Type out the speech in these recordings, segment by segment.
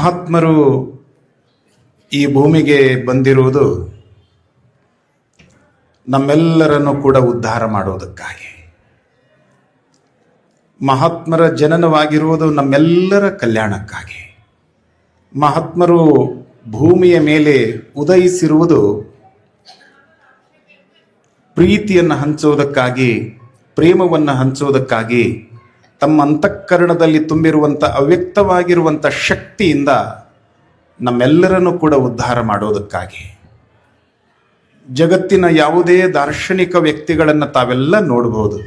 ಮಹಾತ್ಮರು ಈ ಭೂಮಿಗೆ ಬಂದಿರುವುದು ನಮ್ಮೆಲ್ಲರನ್ನು ಕೂಡ ಉದ್ಧಾರ ಮಾಡುವುದಕ್ಕಾಗಿ. ಮಹಾತ್ಮರ ಜನನವಾಗಿರುವುದು ನಮ್ಮೆಲ್ಲರ ಕಲ್ಯಾಣಕ್ಕಾಗಿ. ಮಹಾತ್ಮರು ಭೂಮಿಯ ಮೇಲೆ ಉದಯಿಸಿರುವುದು ಪ್ರೀತಿಯನ್ನು ಹಂಚುವುದಕ್ಕಾಗಿ, ಪ್ರೇಮವನ್ನು ಹಂಚುವುದಕ್ಕಾಗಿ, ತಮ್ಮ ಅಂತಃಕರಣದಲ್ಲಿ ತುಂಬಿರುವಂಥ ಅವ್ಯಕ್ತವಾಗಿರುವಂಥ ಶಕ್ತಿಯಿಂದ ನಮ್ಮೆಲ್ಲರನ್ನು ಕೂಡ ಉದ್ಧಾರ ಮಾಡುವುದಕ್ಕಾಗಿ. ಜಗತ್ತಿನ ಯಾವುದೇ ದಾರ್ಶನಿಕ ವ್ಯಕ್ತಿಗಳನ್ನು ತಾವೆಲ್ಲ ನೋಡಬಹುದು.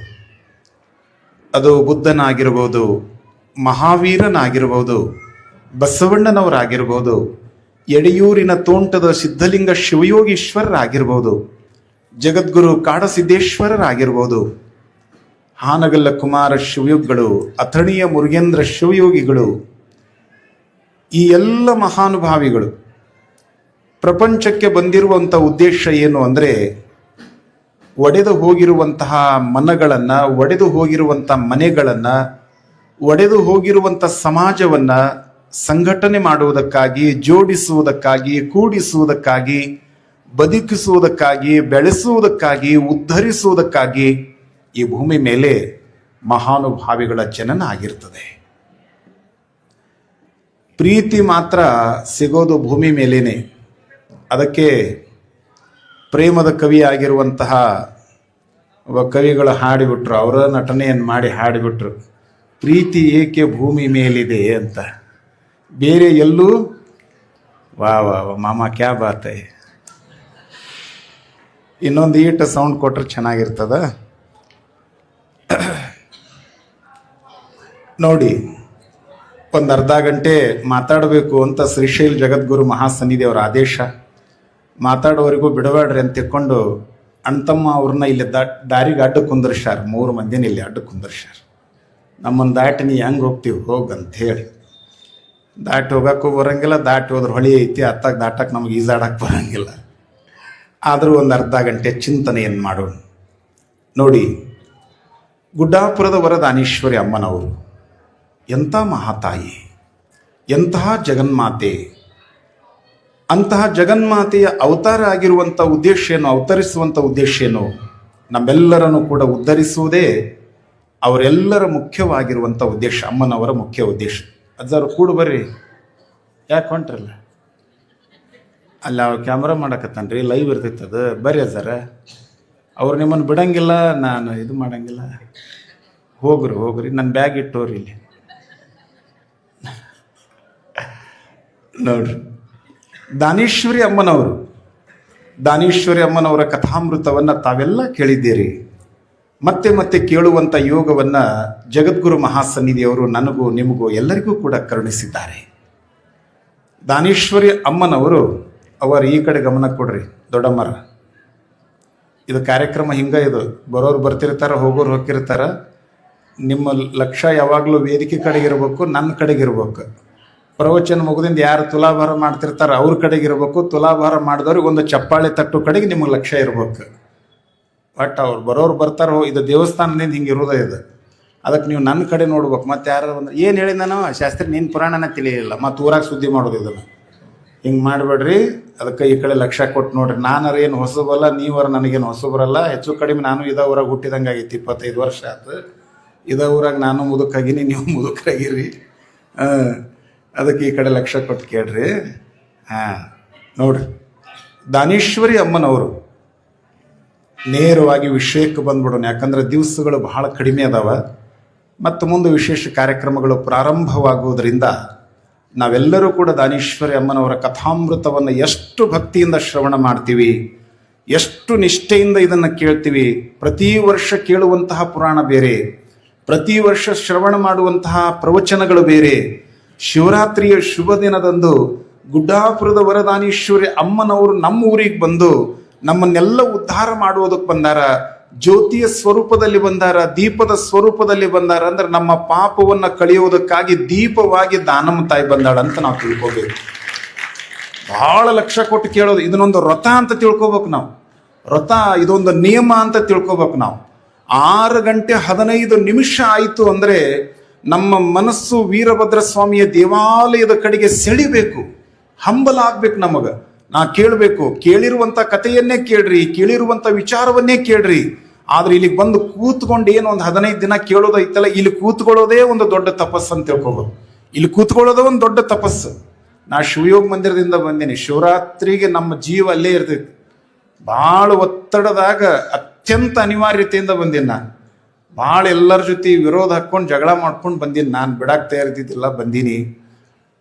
ಅದು ಬುದ್ಧನಾಗಿರ್ಬೋದು, ಮಹಾವೀರನಾಗಿರ್ಬೋದು, ಬಸವಣ್ಣನವರಾಗಿರ್ಬೋದು, ಯಡಿಯೂರಿನ ತೋಂಟದ ಸಿದ್ಧಲಿಂಗ ಶಿವಯೋಗೀಶ್ವರರಾಗಿರ್ಬೋದು, ಜಗದ್ಗುರು ಕಾಡಸಿದ್ದೇಶ್ವರರಾಗಿರ್ಬೋದು, ಹಾನಗಲ್ಲ ಕುಮಾರ ಶಿವಯೋಗಿಗಳು, ಅಥಣಿಯ ಮುರುಗೇಂದ್ರ ಶಿವಯೋಗಿಗಳು, ಈ ಎಲ್ಲ ಮಹಾನುಭಾವಿಗಳು ಪ್ರಪಂಚಕ್ಕೆ ಬಂದಿರುವಂಥ ಉದ್ದೇಶ ಏನು ಅಂದರೆ, ಒಡೆದು ಹೋಗಿರುವಂತಹ ಮನಗಳನ್ನು, ಒಡೆದು ಹೋಗಿರುವಂಥ ಮನೆಗಳನ್ನು, ಒಡೆದು ಹೋಗಿರುವಂಥ ಸಮಾಜವನ್ನು ಸಂಘಟನೆ ಮಾಡುವುದಕ್ಕಾಗಿ, ಜೋಡಿಸುವುದಕ್ಕಾಗಿ, ಕೂಡಿಸುವುದಕ್ಕಾಗಿ, ಬದುಕಿಸುವುದಕ್ಕಾಗಿ, ಬೆಳೆಸುವುದಕ್ಕಾಗಿ, ಉದ್ಧರಿಸುವುದಕ್ಕಾಗಿ ಈ ಭೂಮಿ ಮೇಲೆ ಮಹಾನುಭಾವಿಗಳ ಜನನ ಆಗಿರ್ತದೆ. ಪ್ರೀತಿ ಮಾತ್ರ ಸಿಗೋದು ಭೂಮಿ ಮೇಲೇನೆ. ಅದಕ್ಕೆ ಪ್ರೇಮದ ಕವಿ ಆಗಿರುವಂತಹ ಒಬ್ಬ ಕವಿಗಳು ಹಾಡಿಬಿಟ್ರು, ಅವರ ನಟನೆಯನ್ನು ಮಾಡಿ ಹಾಡಿಬಿಟ್ರು, ಪ್ರೀತಿ ಏಕೆ ಭೂಮಿ ಮೇಲಿದೆ ಅಂತ. ಬೇರೆ ಎಲ್ಲೂ ವಾ ವಾ ಮಾಮ ಕ್ಯಾ ಬಾತ್ ಹೈ. ಇನ್ನೊಂದು ಈಟ ಸೌಂಡ್ ಕೊಟ್ರೆ ಚೆನ್ನಾಗಿರ್ತದ ನೋಡಿ. ಒಂದು ಅರ್ಧ ಗಂಟೆ ಮಾತಾಡಬೇಕು ಅಂತ ಶ್ರೀಶೈಲ ಜಗದ್ಗುರು ಮಹಾಸನ್ನಿಧಿ ಅವರ ಆದೇಶ. ಮಾತಾಡೋವರೆಗೂ ಬಿಡಬೇಡ್ರಿ ಅಂತ ತಿಳ್ಕೊಂಡು ಅಣ್ತಮ್ಮ ಅವ್ರನ್ನ ಇಲ್ಲಿ ದಾರಿಗೆ ಅಡ್ಡ ಕುಂದರ್ಸ್ಯಾರ. 3 ಮಂದಿನ ಇಲ್ಲಿ ಅಡ್ಡ ಕುಂದರ್ಸ್ಯಾರ. ನಮ್ಮನ್ನು ದಾಟಿ ನೀ ಹೆಂಗೆ ಹೋಗ್ತೀವಿ ಹೋಗಂತ ಹೇಳಿ. ದಾಟಿ ಹೋಗೋಕ್ಕೂ ಬರೋಂಗಿಲ್ಲ, ದಾಟಿ ಹೋದ್ರೆ ಹೊಳಿ ಐತಿ, ಅತ್ತಾಗ ದಾಟಕ್ಕೆ ನಮಗೆ ಈಜಾಡಕ್ಕೆ ಬರೋಂಗಿಲ್ಲ. ಆದರೂ ಒಂದು ಅರ್ಧ ಗಂಟೆ ಚಿಂತನೆಯನ್ನು ಮಾಡೋಣ. ನೋಡಿ, ಗುಡ್ಡಾಪುರದ ವರದಾನೀಶ್ವರಿ ಅಮ್ಮನವರು ಎಂಥ ಮಹಾತಾಯಿ, ಎಂತಹ ಜಗನ್ಮಾತೆ. ಅಂತಹ ಜಗನ್ಮಾತೆಯ ಅವತಾರ ಆಗಿರುವಂಥ ಉದ್ದೇಶ ಏನು, ಅವತರಿಸುವಂಥ ಉದ್ದೇಶ ಏನು? ನಮ್ಮೆಲ್ಲರನ್ನು ಕೂಡ ಉದ್ಧರಿಸುವುದೇ ಅವರೆಲ್ಲರ ಮುಖ್ಯವಾಗಿರುವಂಥ ಉದ್ದೇಶ, ಅಮ್ಮನವರ ಮುಖ್ಯ ಉದ್ದೇಶ. ಅಜ್ಜಾರು ಕೂಡ ಬರ್ರಿ, ಯಾಕೆ ಹೊಂಟ್ರಲ್ಲ? ಅಲ್ಲಿ ಅವ್ರು ಕ್ಯಾಮ್ರಾ ಮಾಡಕತ್ತಾನ್ರಿ, ಲೈವ್ ಇರ್ತೈತದ, ಬರ್ರಿ ಅಜ್ಜಾರ. ಅವ್ರು ನಿಮ್ಮನ್ನು ಬಿಡಂಗಿಲ್ಲ, ನಾನು ಇದು ಮಾಡಂಗಿಲ್ಲ. ಹೋಗ್ರಿ ನನ್ನ ಬ್ಯಾಗ್ ಇಟ್ಟೋರಿ ಇಲ್ಲಿ. ನೋಡ್ರಿ, ದಾನೇಶ್ವರಿ ಅಮ್ಮನವರ ಕಥಾಮೃತವನ್ನು ತಾವೆಲ್ಲ ಕೇಳಿದ್ದೀರಿ. ಮತ್ತೆ ಮತ್ತೆ ಕೇಳುವಂಥ ಯೋಗವನ್ನು ಜಗದ್ಗುರು ಮಹಾಸನ್ನಿಧಿಯವರು ನನಗೂ ನಿಮಗೂ ಎಲ್ಲರಿಗೂ ಕೂಡ ಕರುಣಿಸಿದ್ದಾರೆ. ದಾನೇಶ್ವರಿ ಅಮ್ಮನವರು ಅವರು ಈ ಕಡೆ ಗಮನ ಕೊಡ್ರಿ ದೊಡ್ಡಮ್ಮರ. ಇದು ಕಾರ್ಯಕ್ರಮ ಹಿಂಗೆ, ಇದು ಬರೋರು ಬರ್ತಿರ್ತಾರ, ಹೋಗೋರು ಹೋಗಿರ್ತಾರ. ನಿಮ್ಮ ಲಕ್ಷ್ಯ ಯಾವಾಗಲೂ ವೇದಿಕೆ ಕಡೆಗಿರ್ಬೇಕು, ನನ್ನ ಕಡೆಗಿರ್ಬೇಕು. ಪ್ರವಚನ ಮುಗಿದಿಂದ ಯಾರು ತುಲಾಭಾರ ಮಾಡ್ತಿರ್ತಾರೆ ಅವ್ರ ಕಡೆಗಿರ್ಬೇಕು. ತುಲಾಭಾರ ಮಾಡಿದವ್ರಿಗೆ ಒಂದು ಚಪ್ಪಾಳೆ ತಟ್ಟು ಕಡೆಗೆ ನಿಮಗೆ ಲಕ್ಷ್ಯ ಇರ್ಬೇಕು. ಬಟ್ ಅವ್ರು ಬರೋರು ಬರ್ತಾರೋ, ಇದು ದೇವಸ್ಥಾನದಿಂದ ಹಿಂಗೆ ಇರೋದೇ ಇದು. ಅದಕ್ಕೆ ನೀವು ನನ್ನ ಕಡೆ ನೋಡ್ಬೇಕು. ಮತ್ತು ಯಾರು ಬಂದ್ರೆ ಏನು ಹೇಳಿದ ನಾವು ಶಾಸ್ತ್ರಿ ನಿನ್ನ ಪುರಾಣನ ತಿಳಿಯಲಿಲ್ಲ, ಮತ್ತು ಊರಾಗ ಸುದ್ದಿ ಮಾಡೋದು ಇದನ್ನು ಹಿಂಗೆ ಮಾಡಬೇಡ್ರಿ. ಅದಕ್ಕೆ ಈ ಕಡೆ ಲಕ್ಷ್ಯ ಕೊಟ್ಟು ನೋಡ್ರಿ. ನಾನಾರ ಏನು ಹೊಸಬಲ್ಲ, ನೀವರ ನನಗೇನು ಹೊಸಬರಲ್ಲ. ಹೆಚ್ಚು ಕಡಿಮೆ ನಾನು ಇದೇ ಊರಾಗ ಹುಟ್ಟಿದಂಗೆ ಆಗೈತಿ. 25 ವರ್ಷ ಆಯ್ತು ಇದೇ ಊರಾಗ. ನಾನು ಮುದುಕಾಗಿನಿ, ನೀವು ಮುದುಕರಾಗಿರಿ. ಅದಕ್ಕೆ ಈ ಕಡೆ ಲಕ್ಷ್ಯ ಕೊಟ್ಟು ಕೇಳ್ರಿ. ನೋಡ್ರಿ, ದಾನೇಶ್ವರಿ ಅಮ್ಮನವರು ನೇರವಾಗಿ ವಿಷಯಕ್ಕೆ ಬಂದ್ಬಿಡೋಣ. ಯಾಕಂದ್ರೆ ದಿವಸಗಳು ಬಹಳ ಕಡಿಮೆ ಅದಾವ ಮತ್ತು ಮುಂದೆ ವಿಶೇಷ ಕಾರ್ಯಕ್ರಮಗಳು ಪ್ರಾರಂಭವಾಗುವುದರಿಂದ ನಾವೆಲ್ಲರೂ ಕೂಡ ದಾನೇಶ್ವರಿ ಅಮ್ಮನವರ ಕಥಾಮೃತವನ್ನು ಎಷ್ಟು ಭಕ್ತಿಯಿಂದ ಶ್ರವಣ ಮಾಡ್ತೀವಿ, ಎಷ್ಟು ನಿಷ್ಠೆಯಿಂದ ಇದನ್ನು ಕೇಳ್ತೀವಿ. ಪ್ರತಿ ವರ್ಷ ಕೇಳುವಂತಹ ಪುರಾಣ ಬೇರೆ, ಪ್ರತಿ ವರ್ಷ ಶ್ರವಣ ಮಾಡುವಂತಹ ಪ್ರವಚನಗಳು ಬೇರೆ. ಶಿವರಾತ್ರಿಯ ಶುಭ ದಿನದಂದು ಗುಡ್ಡಾಪುರದ ವರದಾನೀಶ್ವರಿ ಅಮ್ಮನವರು ನಮ್ಮ ಊರಿಗೆ ಬಂದು ನಮ್ಮನ್ನೆಲ್ಲ ಉದ್ಧಾರ ಮಾಡುವುದಕ್ಕೆ ಬಂದಾರ. ಜ್ಯೋತಿಯ ಸ್ವರೂಪದಲ್ಲಿ ಬಂದಾರ, ದೀಪದ ಸ್ವರೂಪದಲ್ಲಿ ಬಂದಾರ. ಅಂದ್ರೆ ನಮ್ಮ ಪಾಪವನ್ನು ಕಳೆಯುವುದಕ್ಕಾಗಿ ದೀಪವಾಗಿ ದಾನಮ್ಮ ತಾಯಿ ಬಂದಾಳ ಅಂತ ನಾವು ತಿಳ್ಕೋಬೇಕು. ಬಹಳ ಲಕ್ಷ್ಯ ಕೊಟ್ಟು ಕೇಳೋದು. ಇದನ್ನೊಂದು ವ್ರತ ಅಂತ ತಿಳ್ಕೊಬೇಕು ನಾವು. ವ್ರತ ಇದೊಂದು ನಿಯಮ ಅಂತ ತಿಳ್ಕೊಬೇಕು ನಾವು. 6 ಗಂಟೆ 15 ನಿಮಿಷ ಆಯಿತು ಅಂದರೆ ನಮ್ಮ ಮನಸ್ಸು ವೀರಭದ್ರ ಸ್ವಾಮಿಯ ದೇವಾಲಯದ ಕಡೆಗೆ ಸೆಳಿಬೇಕು, ಹಂಬಲ ಆಗ್ಬೇಕು. ನಾ ಕೇಳಬೇಕು, ಕೇಳಿರುವಂತ ಕಥೆಯನ್ನೇ ಕೇಳ್ರಿ, ಕೇಳಿರುವಂತ ವಿಚಾರವನ್ನೇ ಕೇಳ್ರಿ. ಆದ್ರೆ ಇಲ್ಲಿಗೆ ಬಂದು ಕೂತ್ಕೊಂಡು ಏನು ಒಂದು 15 ದಿನ ಕೇಳೋದೈತಲ್ಲ, ಇಲ್ಲಿ ಕೂತ್ಕೊಳ್ಳೋದೇ ಒಂದು ದೊಡ್ಡ ತಪಸ್ಸು ಅಂತ ತಿಳ್ಕೊಬೋದು. ಇಲ್ಲಿ ಕೂತ್ಕೊಳ್ಳೋದೇ ಒಂದು ದೊಡ್ಡ ತಪಸ್ಸು. ನಾ ಶಿವಯೋಗ ಮಂದಿರದಿಂದ ಬಂದೀನಿ. ಶಿವರಾತ್ರಿಗೆ ನಮ್ಮ ಜೀವ ಅಲ್ಲೇ ಇರ್ತೈತಿ. ಭಾಳ ಒತ್ತಡದಾಗ ಅತ್ಯಂತ ಅನಿವಾರ್ಯತೆಯಿಂದ ಬಂದೀನಿ. ನಾನು ಭಾಳ ಎಲ್ಲರ ಜೊತೆ ವಿರೋಧ ಹಾಕ್ಕೊಂಡು ಜಗಳ ಮಾಡ್ಕೊಂಡು ಬಂದೀನಿ. ನಾನು ಬಿಡಾಕ್ ತಯಾರಿದ್ದಿದ್ದಿಲ್ಲ, ಬಂದೀನಿ.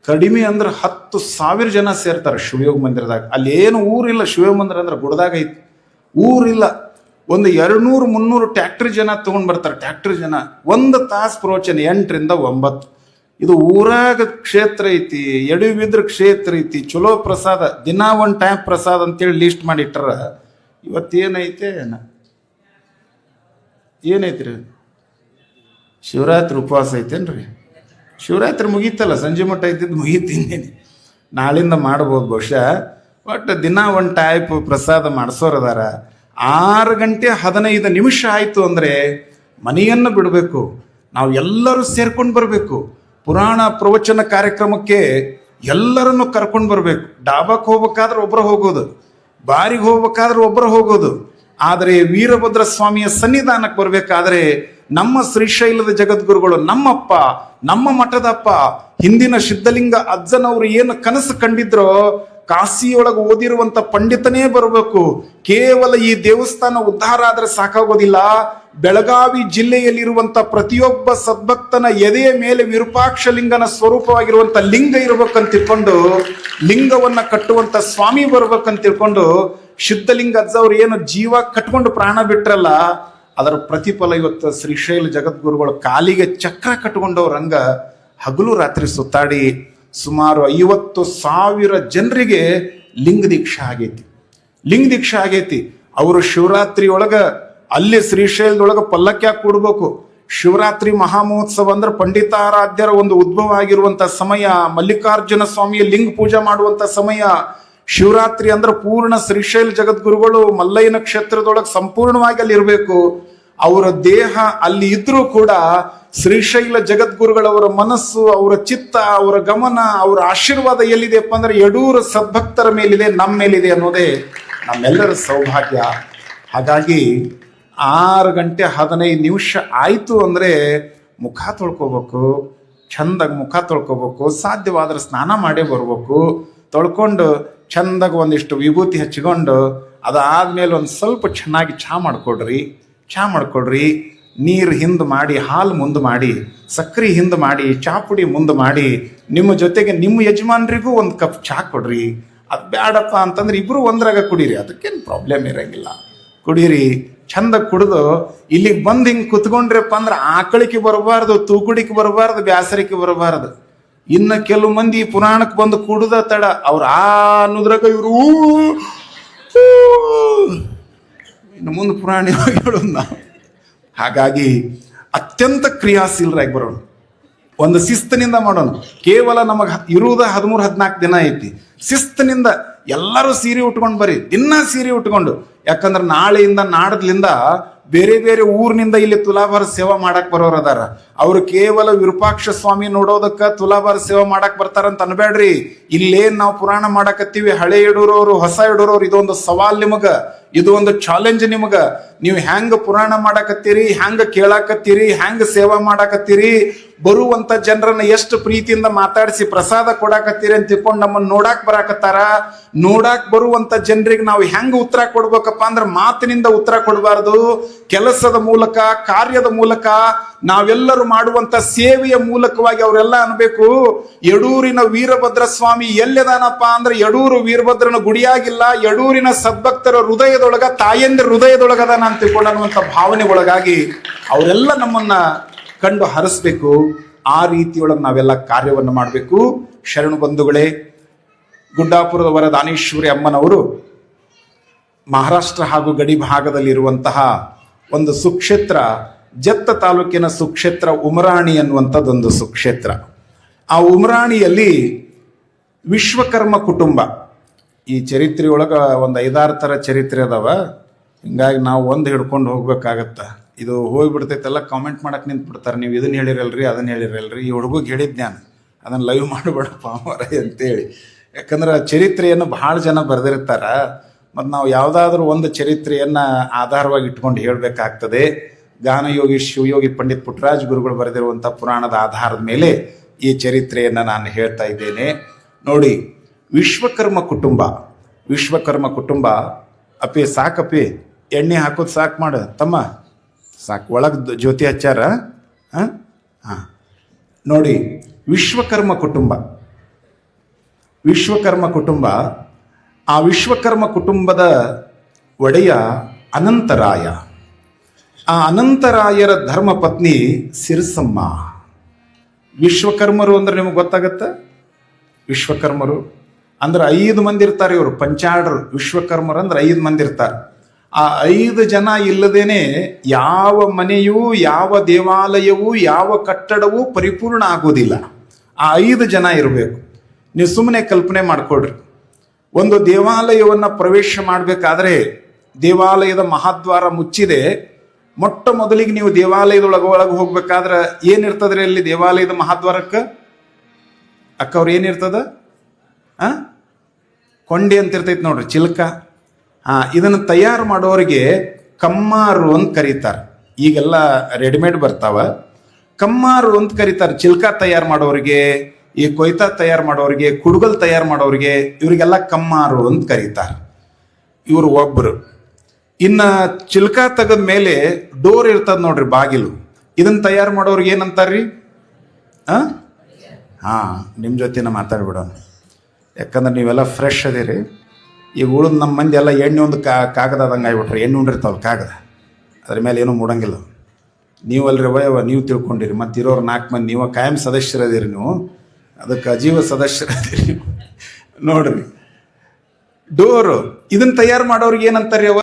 ಕಡಿಮೆ ಅಂದ್ರೆ 10,000 ಜನ ಸೇರ್ತಾರೆ ಶಿವಯೋಗ ಮಂದಿರದಾಗ. ಅಲ್ಲಿ ಏನು ಊರಿಲ್ಲ. ಶಿವಯೋಗ ಮಂದಿರ ಅಂದ್ರೆ ಗುಡ್ದಾಗ ಐತಿ, ಊರಿಲ್ಲ. ಒಂದು 200-300 ಟ್ಯಾಕ್ಟ್ರಿ ಜನ ತಗೊಂಡ್ ಬರ್ತಾರೆ. ಟ್ಯಾಕ್ಟ್ರಿ ಜನ 1 ತಾಸು ಪ್ರವಚನ 8 ರಿಂದ 9. ಇದು ಊರಾಗ ಕ್ಷೇತ್ರ ಐತಿ, ಎಡವಿದ್ರ ಕ್ಷೇತ್ರ ಐತಿ, ಚಲೋ ಪ್ರಸಾದ, ದಿನ 1 ಟೈಮ್ ಪ್ರಸಾದ ಅಂತೇಳಿ ಲಿಸ್ಟ್ ಮಾಡಿಟ್ರ. ಇವತ್ತೇನೈತೆ ಏನೈತ್ರಿ? ಶಿವರಾತ್ರಿ ಉಪವಾಸ ಐತೇನ್ರಿ? ಶಿವರಾತ್ರಿ ಮುಗೀತಲ್ಲ, ಸಂಜೆ ಮಟ್ಟ ಐತಿದ್ದು ಮುಗೀತೀನಿ. ನಾಳಿಂದ ಮಾಡ್ಬೋದು ಬಹುಶಃ. ಬಟ್ ದಿನ 1 ಟೈಪ್ ಪ್ರಸಾದ ಮಾಡಿಸೋರದಾರ. 6 ಗಂಟೆ 15 ನಿಮಿಷ ಆಯಿತು ಅಂದರೆ ಮನೆಯನ್ನು ಬಿಡಬೇಕು. ನಾವು ಎಲ್ಲರೂ ಸೇರ್ಕೊಂಡು ಬರಬೇಕು. ಪುರಾಣ ಪ್ರವಚನ ಕಾರ್ಯಕ್ರಮಕ್ಕೆ ಎಲ್ಲರನ್ನು ಕರ್ಕೊಂಡು ಬರಬೇಕು. ಡಾಬಾಕ್ಕೆ ಹೋಗ್ಬೇಕಾದ್ರೆ ಒಬ್ಬರು ಹೋಗೋದು, ಬಾರಿಗೆ ಹೋಗ್ಬೇಕಾದ್ರೆ ಒಬ್ಬರು ಹೋಗೋದು. ಆದರೆ ವೀರಭದ್ರ ಸ್ವಾಮಿಯ ಸನ್ನಿಧಾನಕ್ಕೆ ಬರಬೇಕಾದ್ರೆ ನಮ್ಮ ಶ್ರೀಶೈಲದ ಜಗದ್ಗುರುಗಳು, ನಮ್ಮಪ್ಪ, ನಮ್ಮ ಮಠದಪ್ಪ, ಹಿಂದಿನ ಸಿದ್ಧಲಿಂಗ ಅಜ್ಜನವರು ಏನು ಕನಸು ಕಂಡಿದ್ರೋ ಕಾಶಿಯೊಳಗೆ ಓದಿರುವಂತ ಪಂಡಿತನೇ ಬರಬೇಕು. ಕೇವಲ ಈ ದೇವಸ್ಥಾನ ಉದ್ಧಾರ ಆದ್ರೆ ಸಾಕಾಗೋದಿಲ್ಲ. ಬೆಳಗಾವಿ ಜಿಲ್ಲೆಯಲ್ಲಿರುವಂತ ಪ್ರತಿಯೊಬ್ಬ ಸದ್ಭಕ್ತನ ಎದೆಯ ಮೇಲೆ ವಿರೂಪಾಕ್ಷ ಲಿಂಗನ ಸ್ವರೂಪವಾಗಿರುವಂತ ಲಿಂಗ ಇರ್ಬೇಕಂತ ತಿಳ್ಕೊಂಡು, ಲಿಂಗವನ್ನ ಕಟ್ಟುವಂತ ಸ್ವಾಮಿ ಬರ್ಬೇಕಂತ ತಿಳ್ಕೊಂಡು, ಸಿದ್ಧಲಿಂಗ ಅಜ್ಜವ್ರು ಏನು ಜೀವ ಕಟ್ಕೊಂಡು ಪ್ರಾಣ ಬಿಟ್ರಲ್ಲ, ಅದರ ಪ್ರತಿಫಲ ಇವತ್ತು ಶ್ರೀಶೈಲ ಜಗದ್ಗುರುಗಳು ಕಾಲಿಗೆ ಚಕ್ರ ಕಟ್ಕೊಂಡವ್ರಂಗ ಹಗಲು ರಾತ್ರಿ ಸುತ್ತಾಡಿ ಸುಮಾರು 50,000 ಜನರಿಗೆ ಲಿಂಗ ದೀಕ್ಷಾ ಆಗೈತಿ. ಲಿಂಗ ದೀಕ್ಷಾ ಆಗೈತಿ. ಅವರು ಶಿವರಾತ್ರಿ ಒಳಗ ಅಲ್ಲಿ ಶ್ರೀಶೈಲದೊಳಗ ಪಲ್ಲಕ್ಯಾಗ ಕೂಡ್ಬೇಕು. ಶಿವರಾತ್ರಿ ಮಹಾಮಹೋತ್ಸವ ಅಂದ್ರೆ ಪಂಡಿತಾರಾಧ್ಯರ ಒಂದು ಉದ್ಭವ ಆಗಿರುವಂತ ಸಮಯ, ಮಲ್ಲಿಕಾರ್ಜುನ ಸ್ವಾಮಿಯ ಲಿಂಗ ಪೂಜೆ ಮಾಡುವಂತ ಸಮಯ. ಶಿವರಾತ್ರಿ ಅಂದ್ರೆ ಪೂರ್ಣ ಶ್ರೀಶೈಲ ಜಗದ್ಗುರುಗಳು ಮಲ್ಲಯ್ಯನ ಕ್ಷೇತ್ರದೊಳಗೆ ಸಂಪೂರ್ಣವಾಗಿ ಅಲ್ಲಿ ಇರಬೇಕು. ಅವರ ದೇಹ ಅಲ್ಲಿ ಇದ್ರೂ ಕೂಡ ಶ್ರೀಶೈಲ ಜಗದ್ಗುರುಗಳವರ ಮನಸ್ಸು, ಅವರ ಚಿತ್ತ, ಅವರ ಗಮನ, ಅವರ ಆಶೀರ್ವಾದ ಎಲ್ಲಿದೆಪ್ಪ ಅಂದ್ರೆ ಯಡೂರ ಸದ್ಭಕ್ತರ ಮೇಲಿದೆ, ನಮ್ಮ ಮೇಲಿದೆ ಅನ್ನೋದೇ ನಮ್ಮೆಲ್ಲರ ಸೌಭಾಗ್ಯ. ಹಾಗಾಗಿ 6 ಗಂಟೆ 15 ನಿಮಿಷ ಆಯ್ತು ಅಂದ್ರೆ ಮುಖ ತೊಳ್ಕೊಬೇಕು, ಚಂದಾಗಿ ಮುಖ ತೊಳ್ಕೊಬೇಕು. ಸಾಧ್ಯವಾದ್ರೆ ಸ್ನಾನ ಮಾಡೇ ಬರ್ಬೇಕು. ತೊಳ್ಕೊಂಡು ಚಂದಾಗ ಒಂದಿಷ್ಟು ವಿಭೂತಿ ಹಚ್ಕೊಂಡು ಅದಾದ್ಮೇಲೆ ಒಂದು ಸ್ವಲ್ಪ ಚೆನ್ನಾಗಿ ಚಾ ಮಾಡ್ಕೊಡ್ರಿ. ನೀರು ಹಿಂದೆ ಮಾಡಿ, ಹಾಲು ಮುಂದೆ ಮಾಡಿ, ಸಕ್ಕರೆ ಹಿಂದೆ ಮಾಡಿ, ಚಾ ಪುಡಿ ಮುಂದೆ ಮಾಡಿ, ನಿಮ್ಮ ಜೊತೆಗೆ ನಿಮ್ಮ ಯಜಮಾನ್ರಿಗೂ ಒಂದು ಕಪ್ ಚಾ ಕೊಡ್ರಿ. ಅದು ಬೇಡಪ್ಪ ಅಂತಂದ್ರೆ ಇಬ್ರು ಒಂದ್ರಾಗ ಕುಡೀರಿ, ಅದಕ್ಕೇನು ಪ್ರಾಬ್ಲಮ್ ಇರಂಗಿಲ್ಲ. ಕುಡೀರಿ, ಚಂದ ಕುಡಿದು ಇಲ್ಲಿಗೆ ಬಂದು ಹಿಂಗೆ ಕುತ್ಕೊಂಡ್ರಪ್ಪ ಅಂದ್ರೆ ಆಕಳಿಕೆ ಬರಬಾರ್ದು, ತೂಕುಡಿಕೆ ಬರಬಾರ್ದು, ಬ್ಯಾಸರಿಕೆ ಬರಬಾರ್ದು. ಇನ್ನು ಕೆಲವು ಮಂದಿ ಪುರಾಣಕ್ಕೆ ಬಂದು ಕುಡ್ದ ತಡ ಅವ್ರು ಅನ್ನೋದ್ರಾಗ ಇವರು ಇನ್ನು ಮುಂದೆ ಪುರಾಣ ಹೇಳೋದು ನಾವು. ಹಾಗಾಗಿ ಅತ್ಯಂತ ಕ್ರಿಯಾಶೀಲರಾಗಿ ಬರೋಣ, ಒಂದು ಶಿಸ್ತಿನಿಂದ ಮಾಡೋಣ. ಕೇವಲ ನಮಗೆ ಇರುವುದ 13-14 ದಿನ ಐತಿ. ಶಿಸ್ತಿನಿಂದ ಎಲ್ಲರೂ ಸೀರೆ ಉಟ್ಕೊಂಡು ಬರ್ರಿ, ದಿನ ಸೀರೆ ಉಟ್ಕೊಂಡು. ಯಾಕಂದ್ರೆ ನಾಳೆಯಿಂದ ನಾಡದ್ಲಿಂದ ಬೇರೆ ಬೇರೆ ಊರಿನಿಂದ ಇಲ್ಲಿ ತುಲಾಭಾರ ಸೇವಾ ಮಾಡಕ್ ಬರೋರು ಅದಾರ. ಅವ್ರು ಕೇವಲ ವಿರೂಪಾಕ್ಷ ಸ್ವಾಮಿ ನೋಡೋದಕ್ಕ ತುಲಾಭಾರ ಸೇವಾ ಮಾಡಕ್ ಬರ್ತಾರಂತ ಅನ್ಬೇಡ್ರಿ. ಇಲ್ಲೇನ್ ನಾವು ಪುರಾಣ ಮಾಡಕತ್ತೀವಿ, ಹಳೆ ಯಡೂರವ್ರು, ಹೊಸ ಯಡೂರವ್ರು, ಇದೊಂದು ಸವಾಲ್ ನಿಮಗ, ಇದು ಒಂದು ಚಾಲೆಂಜ್ ನಿಮಗ. ನೀವು ಹ್ಯಾಂಗ ಪುರಾಣ ಮಾಡಾಕತ್ತೀರಿ, ಹ್ಯಾಂಗ ಕೇಳಾಕತ್ತೀರಿ, ಹ್ಯಾಂಗ ಸೇವಾ ಮಾಡಾಕತ್ತೀರಿ, ಬರುವಂತ ಜನರನ್ನ ಎಷ್ಟು ಪ್ರೀತಿಯಿಂದ ಮಾತಾಡಿಸಿ ಪ್ರಸಾದ ಕೊಡಾಕತ್ತೀರಿ ಅಂತ ತಿಳ್ಕೊಂಡು ನಮ್ಮನ್ನ ನೋಡಾಕ್ ಬರಾಕತ್ತಾರ. ನೋಡಾಕ್ ಬರುವಂತ ಜನರಿಗೆ ನಾವು ಹೆಂಗ ಉತ್ತರ ಕೊಡ್ಬೇಕಪ್ಪ ಅಂದ್ರೆ ಮಾತಿನಿಂದ ಉತ್ತರ ಕೊಡಬಾರ್ದು, ಕೆಲಸದ ಮೂಲಕ, ಕಾರ್ಯದ ಮೂಲಕ, ನಾವೆಲ್ಲರೂ ಮಾಡುವಂತ ಸೇವೆಯ ಮೂಲಕವಾಗಿ ಅವರೆಲ್ಲ ಅನ್ಬೇಕು, ಯಡೂರಿನ ವೀರಭದ್ರ ಸ್ವಾಮಿ ಎಲ್ಲದಾನಪ್ಪ ಅಂದ್ರೆ ಯಡೂರು ವೀರಭದ್ರನ ಗುಡಿಯಾಗಿಲ್ಲ, ಯಡೂರಿನ ಸದ್ಭಕ್ತರ ಹೃದಯದೊಳಗ, ತಾಯಂದ್ರ ಹೃದಯದೊಳಗದ ನಾನು ತಿಳ್ಕೊಳ್ಳುವಂತ ಭಾವನೆ ಒಳಗಾಗಿ ಅವರೆಲ್ಲ ನಮ್ಮನ್ನ ಕಂಡು ಹರಿಸ್ಬೇಕು. ಆ ರೀತಿಯೊಳಗೆ ನಾವೆಲ್ಲ ಕಾರ್ಯವನ್ನು ಮಾಡಬೇಕು. ಶರಣು ಬಂಧುಗಳೇ, ಗುಡ್ಡಾಪುರದ ವರದಾನೇಶ್ವರಿ ಅಮ್ಮನವರು ಮಹಾರಾಷ್ಟ್ರ ಹಾಗೂ ಗಡಿ ಭಾಗದಲ್ಲಿರುವಂತಹ ಒಂದು ಸುಕ್ಷೇತ್ರ, ಜತ್ತ ತಾಲೂಕಿನ ಸುಕ್ಷೇತ್ರ ಉಮರಾಣಿ ಅನ್ನುವಂಥದ್ದೊಂದು ಸುಕ್ಷೇತ್ರ. ಆ ಉಮರಾಣಿಯಲ್ಲಿ ವಿಶ್ವಕರ್ಮ ಕುಟುಂಬ, ಈ ಚರಿತ್ರೆಯೊಳಗೆ ಒಂದು 5-6 ಥರ ಚರಿತ್ರೆ ಅದಾವ. ಹಿಂಗಾಗಿ ನಾವು ಒಂದು ಹಿಡ್ಕೊಂಡು ಹೋಗ್ಬೇಕಾಗತ್ತ. ಇದು ಹೋಗ್ಬಿಡ್ತೈತೆಲ್ಲ ಕಾಮೆಂಟ್ ಮಾಡಕ್ಕೆ ನಿಂತ್ಬಿಡ್ತಾರೆ, ನೀವು ಇದನ್ನು ಹೇಳಿರಲ್ರಿ ಅದನ್ನು ಹೇಳಿರಲ್ರಿ, ಈ ಹುಡುಗಿಗೆ ಹೇಳಿದ್ದು ನಾನು ಅದನ್ನು ಲೈವ್ ಮಾಡಬೇಡಪ್ಪ ಮಾರ ಅಂತೇಳಿ. ಯಾಕಂದ್ರೆ ಚರಿತ್ರೆಯನ್ನು ಭಾಳ ಜನ ಬರೆದಿರ್ತಾರ, ಮತ್ತು ನಾವು ಯಾವುದಾದ್ರೂ ಒಂದು ಚರಿತ್ರೆಯನ್ನು ಆಧಾರವಾಗಿ ಇಟ್ಕೊಂಡು ಹೇಳಬೇಕಾಗ್ತದೆ. ಗಾನಯೋಗಿ ಶಿವಯೋಗಿ ಪಂಡಿತ್ ಪುಟ್ಟರಾಜ ಗುರುಗಳು ಬರೆದಿರುವಂಥ ಪುರಾಣದ ಆಧಾರದ ಮೇಲೆ ಈ ಚರಿತ್ರೆಯನ್ನು ನಾನು ಹೇಳ್ತಾ ಇದ್ದೇನೆ. ನೋಡಿ, ವಿಶ್ವಕರ್ಮ ಕುಟುಂಬ ಅಪ್ಪಿ ಸಾಕಪ್ಪಿ, ಎಣ್ಣೆ ಹಾಕೋದು ಸಾಕು ಮಾಡು ತಮ್ಮ, ಸಾಕು, ಒಳಗೆ ಜ್ಯೋತಿ ಹಚ್ಚಾರ. ಹಾಂ, ನೋಡಿ, ವಿಶ್ವಕರ್ಮ ಕುಟುಂಬ, ಆ ವಿಶ್ವಕರ್ಮ ಕುಟುಂಬದ ಒಡೆಯ ಅನಂತರಾಯ. ಆ ಅನಂತರಾಯರ ಧರ್ಮಪತ್ನಿ ಸಿರಸಮ್ಮ. ವಿಶ್ವಕರ್ಮರು ಅಂದ್ರೆ ನಿಮಗೆ ಗೊತ್ತಾಗತ್ತ? ವಿಶ್ವಕರ್ಮರು ಅಂದ್ರೆ 5 ಮಂದಿ ಇರ್ತಾರೆ, ಇವರು ಪಂಚಾಡರು. ವಿಶ್ವಕರ್ಮರು ಅಂದ್ರೆ 5 ಮಂದಿ ಇರ್ತಾರೆ. ಆ 5 ಜನ ಇಲ್ಲದೇನೆ ಯಾವ ಮನೆಯೂ, ಯಾವ ದೇವಾಲಯವೂ, ಯಾವ ಕಟ್ಟಡವೂ ಪರಿಪೂರ್ಣ ಆಗೋದಿಲ್ಲ. ಆ 5 ಜನ ಇರಬೇಕು. ನೀವು ಸುಮ್ಮನೆ ಕಲ್ಪನೆ ಮಾಡ್ಕೊಳ್ರಿ, ಒಂದು ದೇವಾಲಯವನ್ನು ಪ್ರವೇಶ ಮಾಡಬೇಕಾದ್ರೆ ದೇವಾಲಯದ ಮಹಾದ್ವಾರ ಮುಚ್ಚಿದೆ. ಮೊಟ್ಟ ಮೊದಲಿಗೆ ನೀವು ದೇವಾಲಯದೊಳಗೆ ಹೋಗ್ಬೇಕಾದ್ರೆ ಏನಿರ್ತದ್ರಿ ಅಲ್ಲಿ ದೇವಾಲಯದ ಮಹಾದ್ವಾರಕ್ಕೆ? ಅಕ್ಕವ್ರು ಏನಿರ್ತದ? ಕೊಂಡಿ ಅಂತ ಇರ್ತೈತಿ ನೋಡ್ರಿ, ಚಿಲ್ಕ. ಇದನ್ನು ತಯಾರು ಮಾಡೋರಿಗೆ ಕಮ್ಮಾರು ಅಂತ ಕರೀತಾರೆ. ಈಗೆಲ್ಲ ರೆಡಿಮೇಡ್ ಬರ್ತಾವ. ಕಮ್ಮಾರು ಅಂತ ಕರೀತಾರೆ ಚಿಲ್ಕ ತಯಾರು ಮಾಡೋರಿಗೆ, ಈ ಕೊಯ್ತಾ ತಯಾರು ಮಾಡೋರಿಗೆ, ಕುಡುಗಲ್ ತಯಾರು ಮಾಡೋರಿಗೆ, ಇವರಿಗೆಲ್ಲ ಕಮ್ಮಾರು ಅಂತ ಕರೀತಾರೆ. ಇವರು ಒಬ್ಬರು. ಇನ್ನ ಚಿಲ್ಕ ತೆಗೆದ ಮೇಲೆ ಡೋರ್ ಇರ್ತದ ನೋಡ್ರಿ, ಬಾಗಿಲು. ಇದನ್ನ ತಯಾರು ಮಾಡೋರಿಗೆ ಏನಂತಾರ್ರಿ? ನಿಮ್ಮ ಜೊತೆನ ಮಾತಾಡ್ಬಿಡೋಣ, ಯಾಕಂದ್ರೆ ನೀವೆಲ್ಲ ಫ್ರೆಶ್ ಅದಿರಿ. ಈಗ ಉಳಿದ ನಮ್ಮ ಮಂದಿ ಎಲ್ಲ ಎಣ್ಣೆ ಒಂದು ಕಾಗದ ಆದಂಗೆ ಆಗ್ಬಿಟ್ರೆ, ಎಣ್ಣೆ ಉಂಡಿರ್ತಾವಲ್ಲ ಕಾಗದ, ಅದ್ರ ಮೇಲೆ ಏನೂ ಮೂಡಂಗಿಲ್ಲ. ನೀವಲ್ರಿ ವಯವ, ನೀವು ತಿಳ್ಕೊಂಡಿರಿ. ಮತ್ತು ಇರೋರು 4 ಮಂದಿ, ನೀವು ಕಾಯಂ ಸದಸ್ಯರದಿರಿ, ನೀವು ಅದಕ್ಕೆ ಅಜೀವ ಸದಸ್ಯರದಿರಿ ನೀವು. ನೋಡ್ರಿ, ಡೋರು ಇದನ್ನ ತಯಾರು ಮಾಡೋರಿಗೆ ಏನಂತಾರೆ?